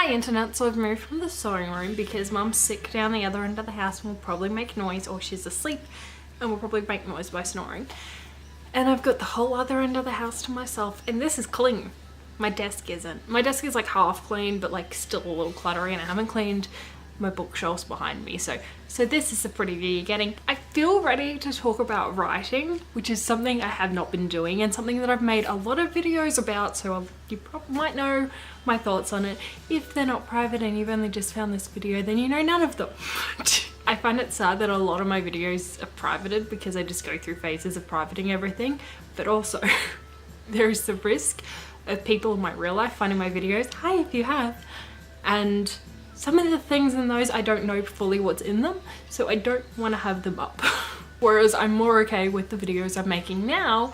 Hi internet, so I've moved from the sewing room because mum's sick down the other end of the house and will probably make noise, or she's asleep and will probably make noise by snoring. And I've got the whole other end of the house to myself, and this is clean. My desk isn't. My desk is like half clean but like still a little cluttery, and I haven't cleaned my bookshelves behind me, so this is the pretty view you're getting. I feel ready to talk about writing, which is something I have not been doing and something that I've made a lot of videos about, so you probably might know my thoughts on it. If they're not private and you've only just found this video, then you know none of them. I find it sad that a lot of my videos are privated because I just go through phases of privating everything, but also there is the risk of people in my real life finding my videos, hi if you have, and some of the things in those I don't know fully what's in them, so I don't want to have them up. Whereas I'm more okay with the videos I'm making now,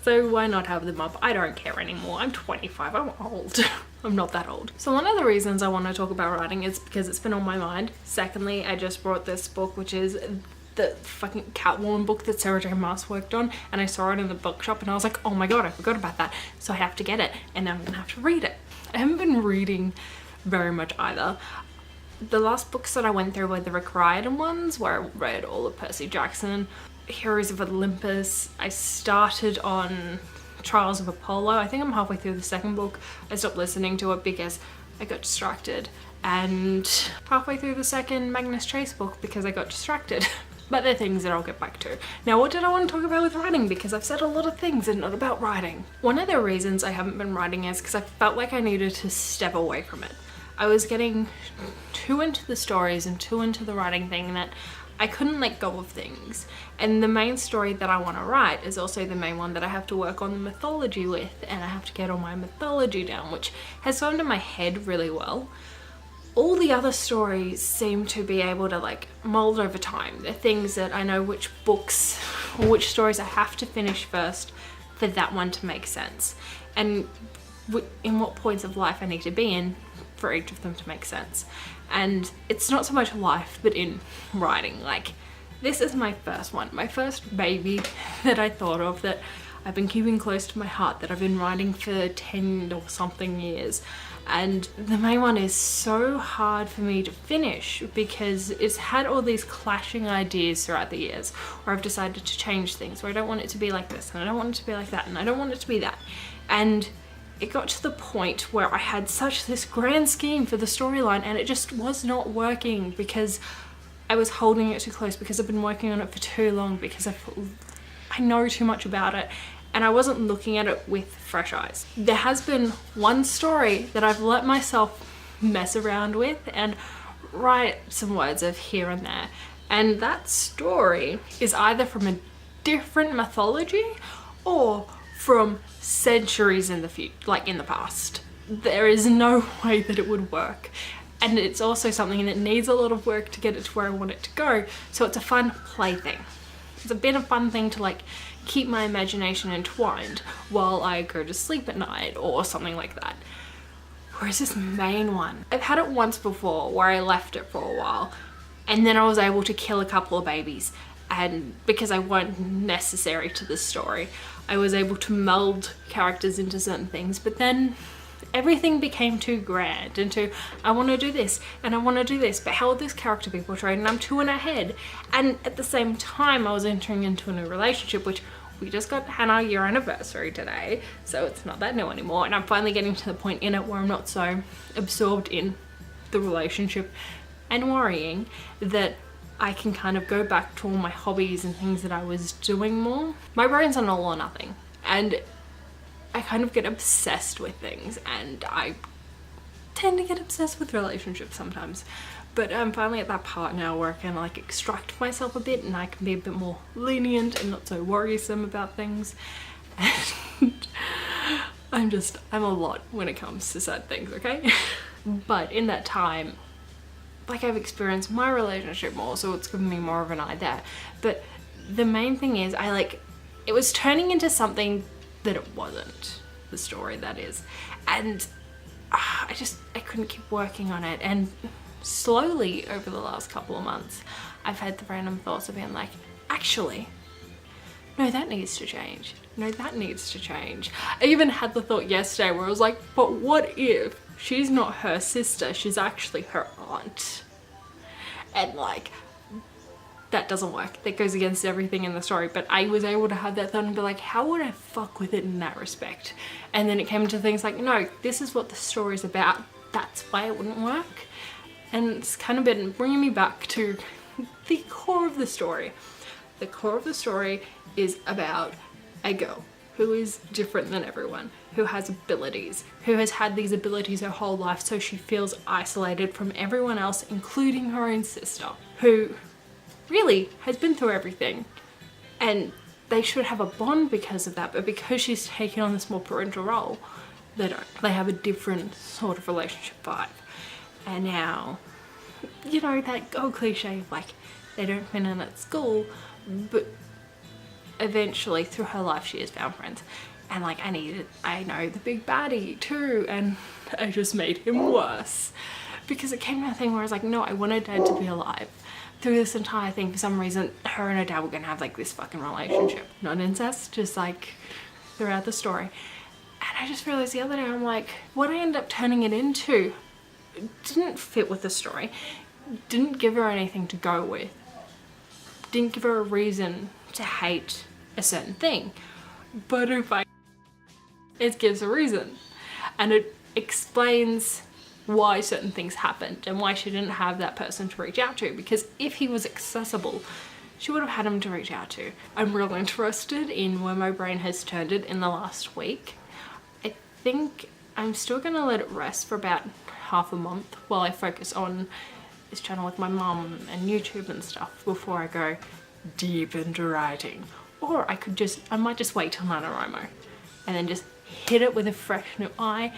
so why not have them up? I don't care anymore. I'm 25, I'm old. I'm not that old. So one of the reasons I want to talk about writing is because it's been on my mind. Secondly, I just brought this book, which is the fucking Catwoman book that Sarah J Maas worked on, and I saw it in the bookshop and I was like, oh my god, I forgot about that. So I have to get it, and now I'm gonna have to read it. I haven't been reading very much either. The last books that I went through were the Rick Riordan ones, where I read all of Percy Jackson, Heroes of Olympus. I started on Trials of Apollo. I think I'm halfway through the second book. I stopped listening to it because I got distracted, and halfway through the second Magnus Chase book because I got distracted. But they're things that I'll get back to. Now, what did I want to talk about with writing? Because I've said a lot of things and not about writing. One of the reasons I haven't been writing is because I felt like I needed to step away from it. I was getting too into the stories and too into the writing thing that I couldn't let go of things. And the main story that I want to write is also the main one that I have to work on the mythology with, and I have to get all my mythology down, which has gone to my head really well. All the other stories seem to be able to like mold over time. They're things that I know which books or which stories I have to finish first for that one to make sense, and in what points of life I need to be in for each of them to make sense. And it's not so much life but in writing. Like, this is my first one, my first baby that I thought of, that I've been keeping close to my heart, that I've been writing for 10 or something years. And the main one is so hard for me to finish because it's had all these clashing ideas throughout the years, where I've decided to change things, where I don't want it to be like this and I don't want it to be like that and I don't want it to be that. And it got to the point where I had such this grand scheme for the storyline and it just was not working because I was holding it too close, because I've been working on it for too long, because I know too much about it, and I wasn't looking at it with fresh eyes. There has been one story that I've let myself mess around with and write some words of here and there, and that story is either from a different mythology or from centuries in the future, like in the past. There is no way that it would work, and it's also something that needs a lot of work to get it to where I want it to go, so it's a fun plaything. It's been a fun thing to like keep my imagination entwined while I go to sleep at night or something like that. Whereas this main one, I've had it once before where I left it for a while and then I was able to kill a couple of babies, and because I weren't necessary to the story, I was able to meld characters into certain things, but then everything became too grand and too, I want to do this and I want to do this, but how will this character be portrayed, and I'm too in ahead. And at the same time I was entering into a new relationship, which we just got our year anniversary today, so it's not that new anymore, and I'm finally getting to the point in it where I'm not so absorbed in the relationship and worrying that I can kind of go back to all my hobbies and things that I was doing more. My brain's on all or nothing, and I kind of get obsessed with things, and I tend to get obsessed with relationships sometimes. But I'm finally at that part now where I can like extract myself a bit and I can be a bit more lenient and not so worrisome about things. And I'm a lot when it comes to sad things, okay? But in that time, like, I've experienced my relationship more, so it's given me more of an eye there. But the main thing is it was turning into something that it wasn't, the story that is, and I couldn't keep working on it. And slowly over the last couple of months I've had the random thoughts of being like, actually no, that needs to change, no, that needs to change. I even had the thought yesterday where I was like, but what if she's not her sister, she's actually her aunt. And like, that doesn't work. That goes against everything in the story. But I was able to have that thought and be like, how would I fuck with it in that respect? And then it came to things like, no, this is what the story's about. That's why it wouldn't work. And it's kind of been bringing me back to the core of the story. The core of the story is about a girl who is different than everyone, who has abilities, who has had these abilities her whole life, so she feels isolated from everyone else, including her own sister, who really has been through everything. And they should have a bond because of that, but because she's taken on this more parental role, they don't. They have a different sort of relationship vibe. And now, you know, that old cliche of like, they don't fit in at school, but eventually through her life she has found friends. And like, I know the big baddie too, and I just made him worse. Because it came to a thing where I was like, no, I wanted Dad to be alive. Through this entire thing, for some reason, her and her dad were gonna have like this fucking relationship. Not incest, just like throughout the story. And I just realized the other day, I'm like, what I ended up turning it into didn't fit with the story. Didn't give her anything to go with. Didn't give her a reason to hate a certain thing. But it gives a reason. And it explains why certain things happened and why she didn't have that person to reach out to, because if he was accessible, she would have had him to reach out to. I'm real interested in where my brain has turned it in the last week. I think I'm still gonna let it rest for about half a month while I focus on this channel with my mum and YouTube and stuff before I go deep into writing. Or I might just wait till NaNoWriMo and then just hit it with a fresh new eye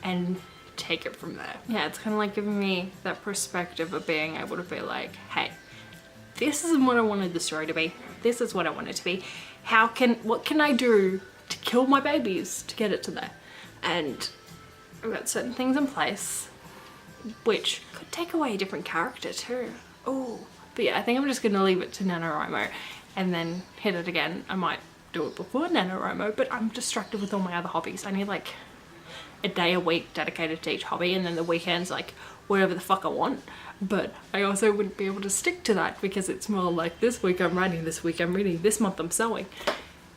and take it from there. Yeah, it's kind of like giving me that perspective of being able to be like, hey, this is what I wanted the story to be. This is what I want it to be. What can I do to kill my babies to get it to there? And I've got certain things in place which could take away a different character too. Oh, but yeah, I think I'm just gonna leave it to NaNoWriMo and then hit it again. I might do it before NaNoWriMo, but I'm distracted with all my other hobbies. I need like a day a week dedicated to each hobby, and then the weekends like whatever the fuck I want. But I also wouldn't be able to stick to that because it's more like this week I'm writing, this week I'm reading, this month I'm sewing.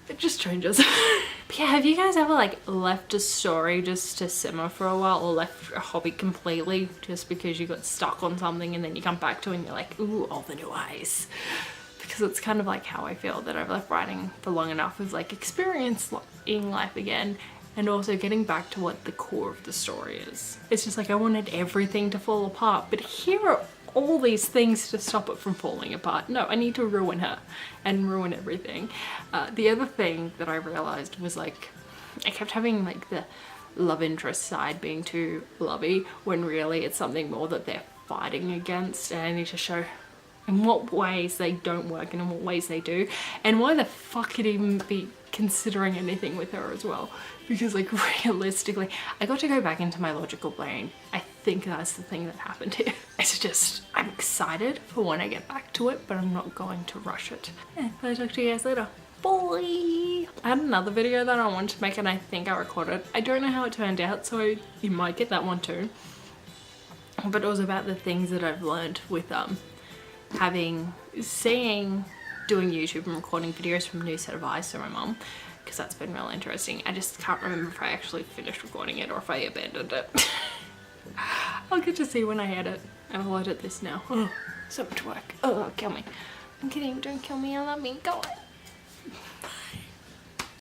It just changes. But yeah, have you guys ever like left a story just to simmer for a while, or left a hobby completely just because you got stuck on something and then you come back to it and you're like, ooh, all the new eyes? Because it's kind of like how I feel that I've left writing for long enough, of like experiencing life again and also getting back to what the core of the story is. It's just like I wanted everything to fall apart, but here are all these things to stop it from falling apart. No, I need to ruin her and ruin everything. The other thing that I realized was like, I kept having like the love interest side being too lovey when really it's something more that they're fighting against, and I need to show in what ways they don't work and in what ways they do, and why the fuck could even be considering anything with her as well. Because like realistically, I got to go back into my logical brain. I think that's the thing that happened here. It's just, I'm excited for when I get back to it, but I'm not going to rush it. Yeah, I'll talk to you guys later. Bye! I had another video that I wanted to make and I think I recorded. I don't know how it turned out, so you might get that one too. But it was about the things that I've learned with doing YouTube and recording videos from a new set of eyes for my mum, because that's been real interesting. I just can't remember if I actually finished recording it or if I abandoned it. I'll get to see when I edit, and I'll edit this now. Oh, so much work. Oh, kill me. I'm kidding, don't kill me, I love me, go on.